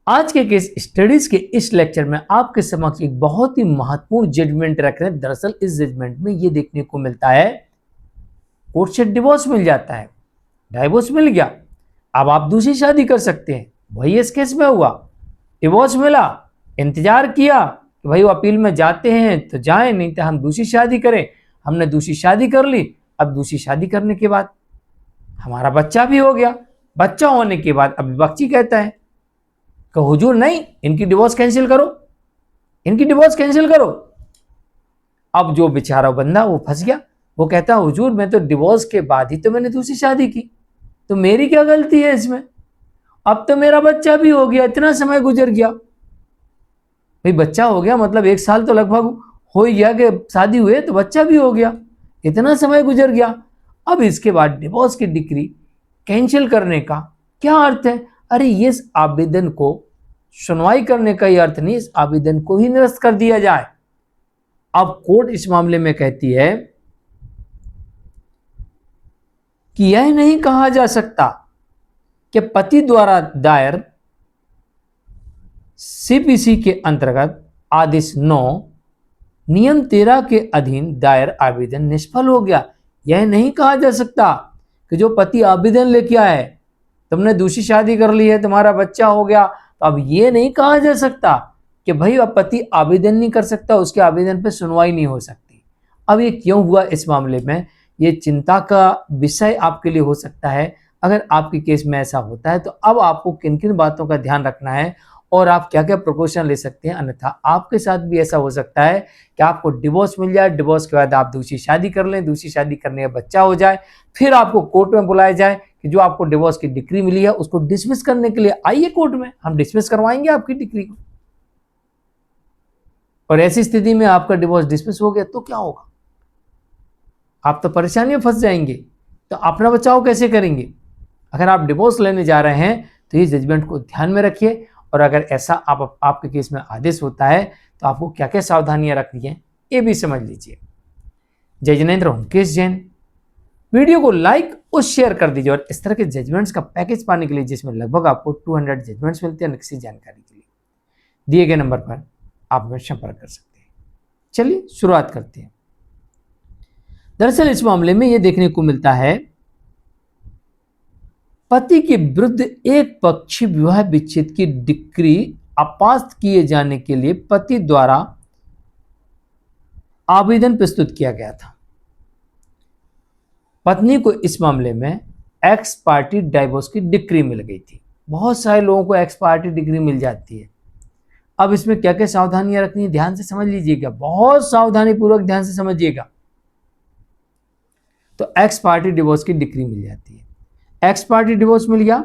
आज के case studies के इस लेक्चर में आपके समक्ष एक बहुत ही महत्वपूर्ण जजमेंट रख रहे हैं। दरअसल इस जजमेंट में ये देखने को मिलता है, कोर्ट से डिवोर्स मिल जाता है, डाइवोर्स मिल गया, अब आप दूसरी शादी कर सकते हैं। वही इस केस में हुआ, डिवोर्स मिला, इंतजार किया कि भाई वो अपील में जाते हैं तो जाएं, नहीं तो हम दूसरी शादी करें। हमने दूसरी शादी कर ली। अब दूसरी शादी करने के बाद हमारा बच्चा भी हो गया। बच्चा होने के बाद अब विपक्षी कहता है कि हुजूर नहीं, इनकी डिवोर्स कैंसिल करो, इनकी डिवोर्स कैंसिल करो। अब जो बेचारा बंदा वो फंस गया। वो कहता है हुजूर मैं तो डिवोर्स के बाद ही तो मैंने दूसरी शादी की, तो मेरी क्या गलती है इसमें? अब तो मेरा बच्चा भी हो गया, इतना समय गुजर गया। भाई बच्चा हो गया मतलब 1 साल तो लगभग हो ही गया कि शादी हुए, तो बच्चा भी हो गया, इतना समय गुजर गया। अब इसके बाद डिवोर्स की डिक्री कैंसिल करने का क्या अर्थ है? अरे ये इस आवेदन को सुनवाई करने का ही अर्थ नहीं, इस आवेदन को ही निरस्त कर दिया जाए। अब कोर्ट इस मामले में कहती है कि यह नहीं कहा जा सकता कि पति द्वारा दायर सीपीसी के अंतर्गत आदेश 9 नियम 13 के अधीन दायर आवेदन निष्फल हो गया। यह नहीं कहा जा सकता कि जो पति आवेदन लेके आए, तुमने दूसरी शादी कर ली है, तुम्हारा बच्चा हो गया, तो अब ये नहीं कहा जा सकता कि भाई अब पति आवेदन नहीं कर सकता, उसके आवेदन पर सुनवाई नहीं हो सकती। अब ये क्यों हुआ इस मामले में, ये चिंता का विषय आपके लिए हो सकता है। अगर आपके केस में ऐसा होता है तो अब आपको किन किन बातों का ध्यान रखना है और आप क्या क्या प्रिकॉशन ले सकते हैं। अन्यथा आपके साथ भी ऐसा हो सकता है कि आपको डिवोर्स मिल जाए, डिवोर्स के बाद आप दूसरी शादी कर लें, दूसरी शादी करने का बच्चा हो जाए, फिर आपको कोर्ट में बुलाया जाए कि जो आपको डिवोर्स की डिक्री मिली है उसको डिसमिस करने के लिए आइए कोर्ट में, हम डिसमिस करवाएंगे आपकी डिक्री को। और ऐसी स्थिति में आपका डिवोर्स डिसमिस हो गया तो क्या होगा? आप तो परेशानी में फंस जाएंगे। तो अपना बचाव कैसे करेंगे? अगर आप डिवोर्स लेने जा रहे हैं तो ये जजमेंट को ध्यान में रखिए। और अगर ऐसा आपके केस में आदेश होता है तो आपको क्या क्या सावधानियां रखनी है ये भी समझ लीजिए। जय जिनेंद्र, होमकेश जैन। वीडियो को लाइक और शेयर कर दीजिए। और इस तरह के जजमेंट्स का पैकेज पाने के लिए जिसमें लगभग आपको 200 जजमेंट्स मिलते हैं, किसी जानकारी के लिए दिए गए नंबर पर आप हमें संपर्क कर सकते हैं। चलिए शुरुआत करते हैं। दरअसल इस मामले में यह देखने को मिलता है, पति के विरुद्ध एक पक्षी विवाह विच्छेद की डिक्री अपास्त किए जाने के लिए पति द्वारा आवेदन प्रस्तुत किया गया था। पत्नी को इस मामले में एक्स पार्टी डाइवोर्स की डिक्री मिल गई थी। बहुत सारे लोगों को एक्स पार्टी डिक्री मिल जाती है। अब इसमें क्या क्या सावधानियां रखनी है ध्यान से समझ लीजिएगा, बहुत सावधानी पूर्वक ध्यान से समझिएगा। तो एक्स पार्टी डिवोर्स की डिक्री मिल जाती है, एक्स पार्टी डिवोर्स मिल गया।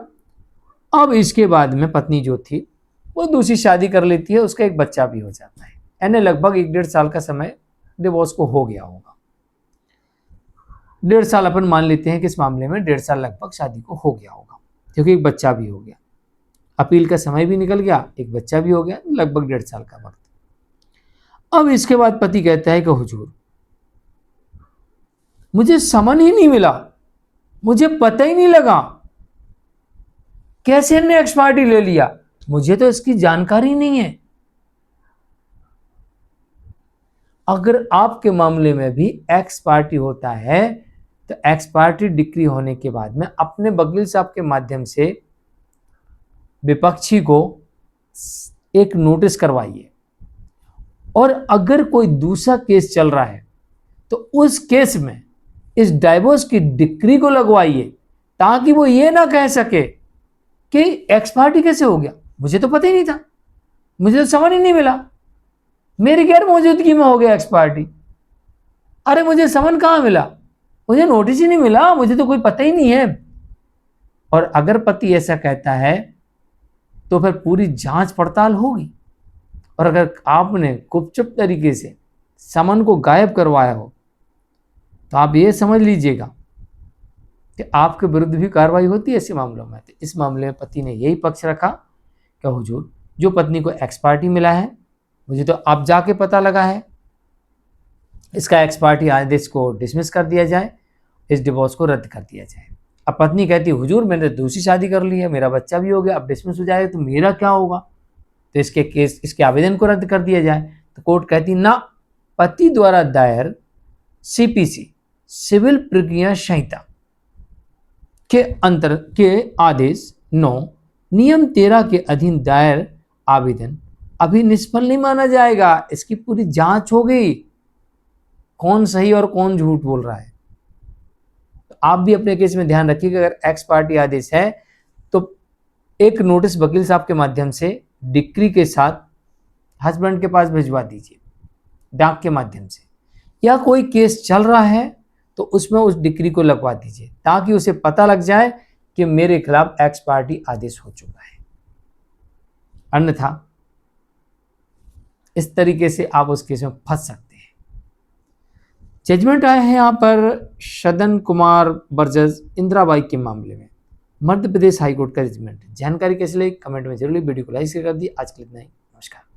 अब इसके बाद में पत्नी जो थी वो दूसरी शादी कर लेती है, उसका एक बच्चा भी हो जाता है, यानी लगभग 1-1.5 साल का समय डिवोर्स को हो गया होगा। 1.5 साल अपन मान लेते हैं कि इस मामले में 1.5 साल लगभग शादी को हो गया होगा, क्योंकि एक बच्चा भी हो गया, अपील का समय भी निकल गया, एक बच्चा भी हो गया, लगभग 1.5 साल का वक्त। अब इसके बाद पति कहता है कि हुजूर मुझे समन ही नहीं मिला, मुझे पता ही नहीं लगा कैसे ने एक्स पार्टी ले लिया, मुझे तो इसकी जानकारी नहीं है। अगर आपके मामले में भी एक्स पार्टी होता है तो एक्स पार्टी डिक्री होने के बाद में अपने वकील साहब के माध्यम से विपक्षी को एक नोटिस करवाइए। और अगर कोई दूसरा केस चल रहा है तो उस केस में इस डाइवोर्स की डिक्री को लगवाइए, ताकि वो ये ना कह सके कि एक्स पार्टी कैसे हो गया, मुझे तो पता ही नहीं था, मुझे तो समझ ही नहीं मिला, मेरी गैर मौजूदगी में हो गया एक्स पार्टी। अरे मुझे समन कहाँ मिला, मुझे नोटिस ही नहीं मिला, मुझे तो कोई पता ही नहीं है। और अगर पति ऐसा कहता है तो फिर पूरी जांच पड़ताल होगी। और अगर आपने गुपचुप तरीके से समन को गायब करवाया हो तो आप ये समझ लीजिएगा कि आपके विरुद्ध भी कार्रवाई होती है ऐसे मामलों में। तो इस मामले में पति ने यही पक्ष रखा कि हुजूर जो पत्नी को एक्स पार्टी मिला है, मुझे तो अब जाके पता लगा है, इसका एक्स पार्टी आदेश को डिसमिस कर दिया जाए, इस डिवोर्स को रद्द कर दिया जाए। अब पत्नी कहती है हुजूर मैंने दूसरी शादी कर ली है, मेरा बच्चा भी हो गया, अब डिसमिस हो जाए तो मेरा क्या होगा? तो इसके आवेदन को रद्द कर दिया जाए। तो कोर्ट कहती ना, पति द्वारा दायर सीपीसी सिविल प्रक्रिया संहिता के आदेश 9 नियम 13 के अधीन दायर आवेदन अभी निष्फल नहीं माना जाएगा। इसकी पूरी जांच हो गई, कौन सही और कौन झूठ बोल रहा है। तो आप भी अपने केस में ध्यान रखिएगा, अगर एक्स पार्टी आदेश है तो एक नोटिस वकील साहब के माध्यम से डिक्री के साथ हस्बैंड के पास भिजवा दीजिए, डाक के माध्यम से, या कोई केस चल रहा है तो उसमें उस डिक्री को लगवा दीजिए, ताकि उसे पता लग जाए कि मेरे खिलाफ एक्स पार्टी आदेश हो चुका है। अन्यथा इस तरीके से आप उस केस में फंस सकते हैं। जजमेंट आया है यहाँ पर सदन कुमार वर्सेस इंदिराबाई के मामले में, मध्य प्रदेश हाईकोर्ट का जजमेंट। जानकारी कैसे लगी कमेंट में जरूर, वीडियो को लाइक कर दी। आज के लिए इतना ही, नमस्कार।